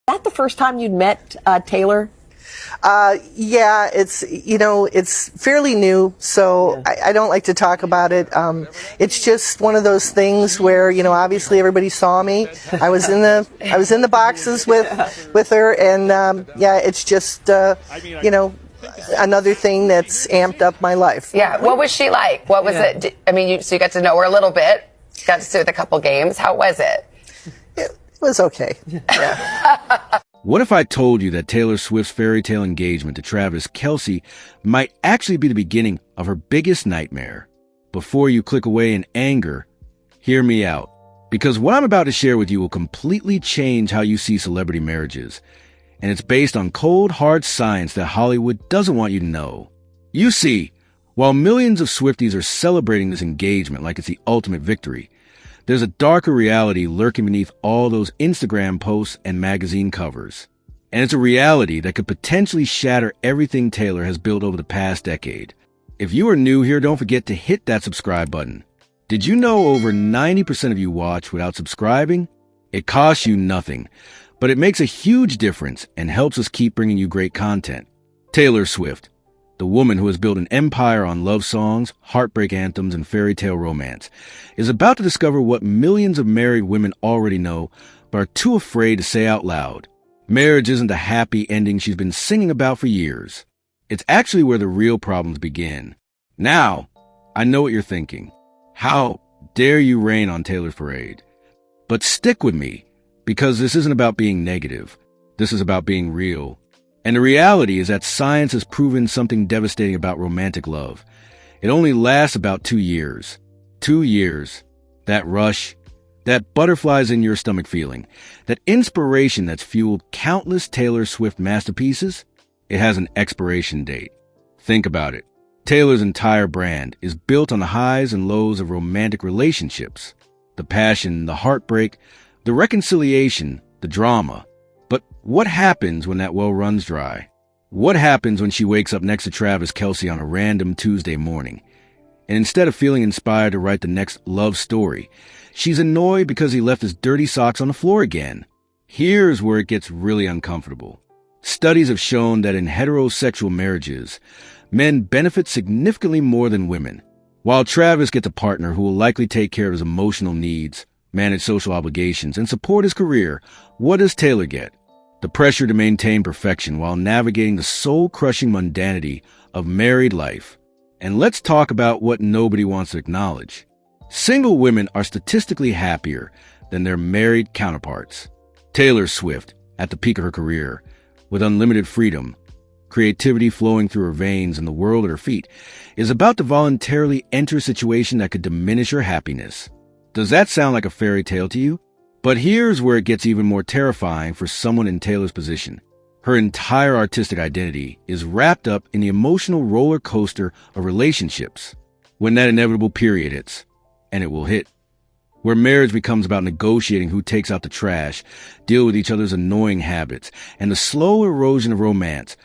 that the first time you'd met Taylor? Yeah, it's fairly new, so I don't like to talk about it. It's just one of those things where, obviously everybody saw me. I was in the boxes with her, and it's just, another thing that's amped up my life. Yeah. What was she like? What was it? So you got to know her a little bit. Got to sit with a couple games. How was it? It was okay. Yeah. What if I told you that Taylor Swift's fairy tale engagement to Travis Kelce might actually be the beginning of her biggest nightmare? Before you click away in anger, hear me out. Because what I'm about to share with you will completely change how you see celebrity marriages. And it's based on cold, hard science that Hollywood doesn't want you to know. You see, while millions of Swifties are celebrating this engagement like it's the ultimate victory, there's a darker reality lurking beneath all those Instagram posts and magazine covers. And it's a reality that could potentially shatter everything Taylor has built over the past decade. If you are new here, don't forget to hit that subscribe button. Did you know over 90% of you watch without subscribing? It costs you nothing, but it makes a huge difference and helps us keep bringing you great content. Taylor Swift, the woman who has built an empire on love songs, heartbreak anthems, and fairy tale romance, is about to discover what millions of married women already know, but are too afraid to say out loud. Marriage isn't the happy ending she's been singing about for years. It's actually where the real problems begin. Now, I know what you're thinking. How dare you rain on Taylor's parade? But stick with me, because this isn't about being negative. This is about being real. And the reality is that science has proven something devastating about romantic love. It only lasts about 2 years. 2 years. That rush, that butterflies in your stomach feeling, that inspiration that's fueled countless Taylor Swift masterpieces, it has an expiration date. Think about it. Taylor's entire brand is built on the highs and lows of romantic relationships. The passion, the heartbreak, the reconciliation, the drama. But what happens when that well runs dry? What happens when she wakes up next to Travis Kelce on a random Tuesday morning? And instead of feeling inspired to write the next love story, she's annoyed because he left his dirty socks on the floor again. Here's where it gets really uncomfortable. Studies have shown that in heterosexual marriages, men benefit significantly more than women. While Travis gets a partner who will likely take care of his emotional needs, manage social obligations, and support his career, what does Taylor get? The pressure to maintain perfection while navigating the soul-crushing mundanity of married life. And let's talk about what nobody wants to acknowledge. Single women are statistically happier than their married counterparts. Taylor Swift, at the peak of her career, with unlimited freedom, creativity flowing through her veins and the world at her feet, is about to voluntarily enter a situation that could diminish her happiness. Does that sound like a fairy tale to you? But here's where it gets even more terrifying for someone in Taylor's position. Her entire artistic identity is wrapped up in the emotional roller coaster of relationships. When that inevitable period hits, and it will hit, where marriage becomes about negotiating who takes out the trash, deal with each other's annoying habits, and the slow erosion of romance,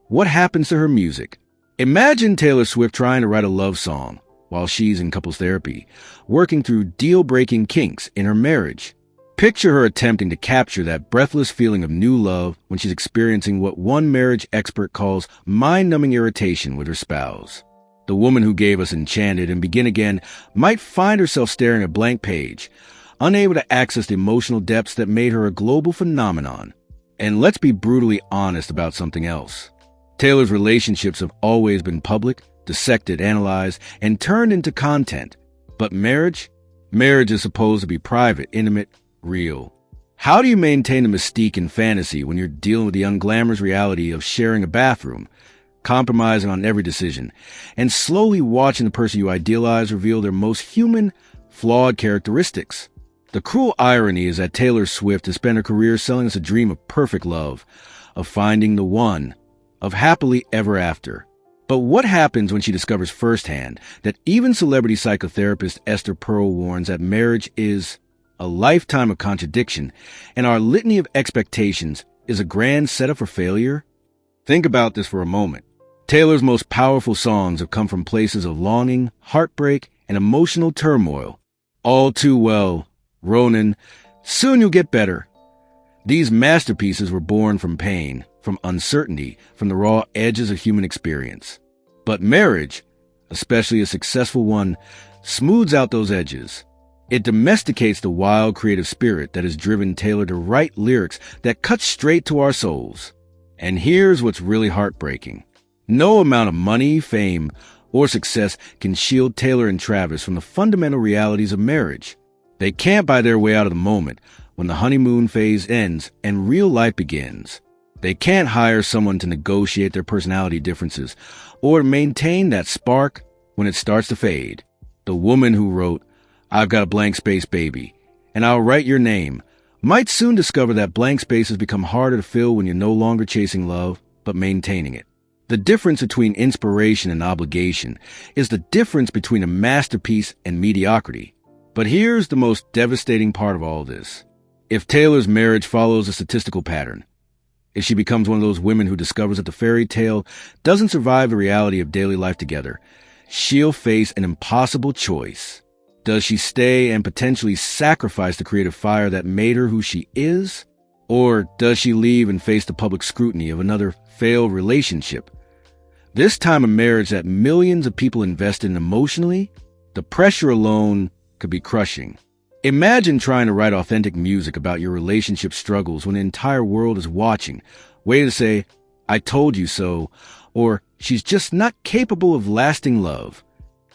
what happens to her music? Imagine Taylor Swift trying to write a love song while she's in couples therapy, working through deal-breaking kinks in her marriage. Picture her attempting to capture that breathless feeling of new love when she's experiencing what one marriage expert calls mind-numbing irritation with her spouse. The woman who gave us Enchanted and Begin Again might find herself staring at a blank page, unable to access the emotional depths that made her a global phenomenon. And let's be brutally honest about something else. Taylor's relationships have always been public, dissected, analyzed, and turned into content. But marriage? Marriage is supposed to be private, intimate, real. How do you maintain the mystique and fantasy when you're dealing with the unglamorous reality of sharing a bathroom, compromising on every decision, and slowly watching the person you idealize reveal their most human, flawed characteristics? The cruel irony is that Taylor Swift has spent her career selling us a dream of perfect love, of finding the one, of happily ever after. But what happens when she discovers firsthand that even celebrity psychotherapist Esther Pearl warns that marriage is a lifetime of contradiction, and our litany of expectations is a grand setup for failure? Think about this for a moment. Taylor's most powerful songs have come from places of longing, heartbreak, and emotional turmoil. All Too Well, Ronan, Soon You'll Get Better. These masterpieces were born from pain, from uncertainty, from the raw edges of human experience. But marriage, especially a successful one, smooths out those edges. It domesticates the wild creative spirit that has driven Taylor to write lyrics that cut straight to our souls. And here's what's really heartbreaking. No amount of money, fame, or success can shield Taylor and Travis from the fundamental realities of marriage. They can't buy their way out of the moment when the honeymoon phase ends and real life begins. They can't hire someone to negotiate their personality differences or maintain that spark when it starts to fade. The woman who wrote, "I've got a blank space, baby, and I'll write your name," might soon discover that blank spaces become harder to fill when you're no longer chasing love, but maintaining it. The difference between inspiration and obligation is the difference between a masterpiece and mediocrity. But here's the most devastating part of all this. If Taylor's marriage follows a statistical pattern, if she becomes one of those women who discovers that the fairy tale doesn't survive the reality of daily life together, she'll face an impossible choice. Does she stay and potentially sacrifice the creative fire that made her who she is? Or does she leave and face the public scrutiny of another failed relationship? This time of marriage that millions of people invested in emotionally, the pressure alone could be crushing. Imagine trying to write authentic music about your relationship struggles when the entire world is watching, waiting to say, "I told you so," or "she's just not capable of lasting love."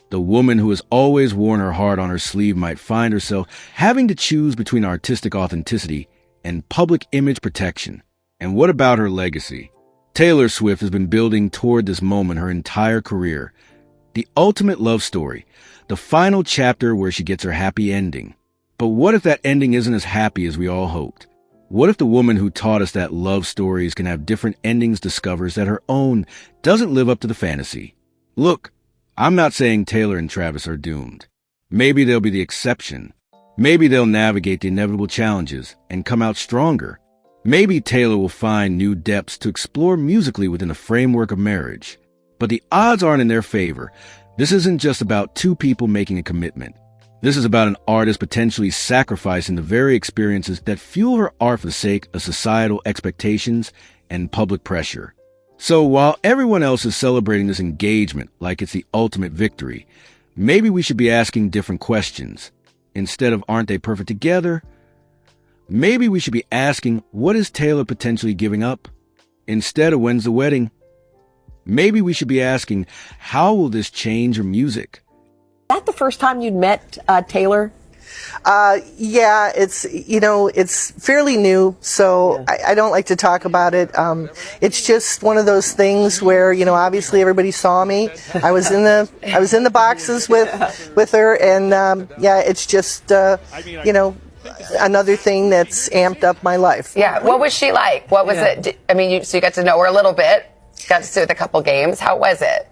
The woman who has always worn her heart on her sleeve might find herself having to choose between artistic authenticity and public image protection. And what about her legacy? Taylor Swift has been building toward this moment her entire career. The ultimate love story, the final chapter where she gets her happy ending. But what if that ending isn't as happy as we all hoped? What if the woman who taught us that love stories can have different endings discovers that her own doesn't live up to the fantasy? Look, I'm not saying Taylor and Travis are doomed. Maybe they'll be the exception. Maybe they'll navigate the inevitable challenges and come out stronger. Maybe Taylor will find new depths to explore musically within the framework of marriage. But the odds aren't in their favor. This isn't just about two people making a commitment. This is about an artist potentially sacrificing the very experiences that fuel her art for the sake of societal expectations and public pressure. So while everyone else is celebrating this engagement like it's the ultimate victory, maybe we should be asking different questions. Instead of "aren't they perfect together?" maybe we should be asking, what is Taylor potentially giving up? Instead of "when's the wedding?" maybe we should be asking, how will this change her music? Is that the first time you'd met Taylor? Yeah, it's fairly new, so I don't like to talk about it. It's just one of those things where, obviously everybody saw me. I was in the boxes with her, and yeah, it's just, another thing that's amped up my life. Yeah. What was she like? What was it? I mean, so you got to know her a little bit. Got to sit with a couple games. How was it?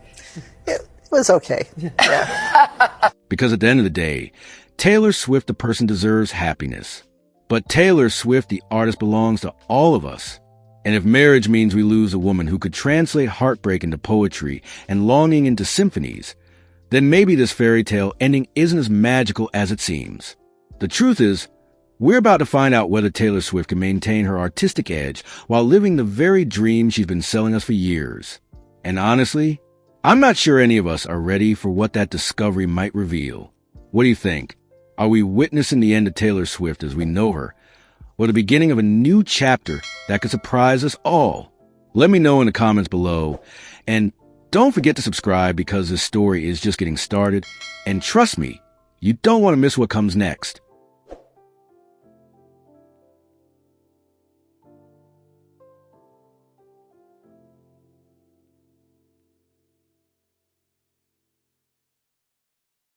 It was okay. Yeah. Because at the end of the day, Taylor Swift, the person, deserves happiness. But Taylor Swift, the artist, belongs to all of us. And if marriage means we lose a woman who could translate heartbreak into poetry and longing into symphonies, then maybe this fairy tale ending isn't as magical as it seems. The truth is, we're about to find out whether Taylor Swift can maintain her artistic edge while living the very dream she's been selling us for years. And honestly, I'm not sure any of us are ready for what that discovery might reveal. What do you think? Are we witnessing the end of Taylor Swift as we know her, or the beginning of a new chapter that could surprise us all? Let me know in the comments below. And don't forget to subscribe because this story is just getting started. And trust me, you don't want to miss what comes next.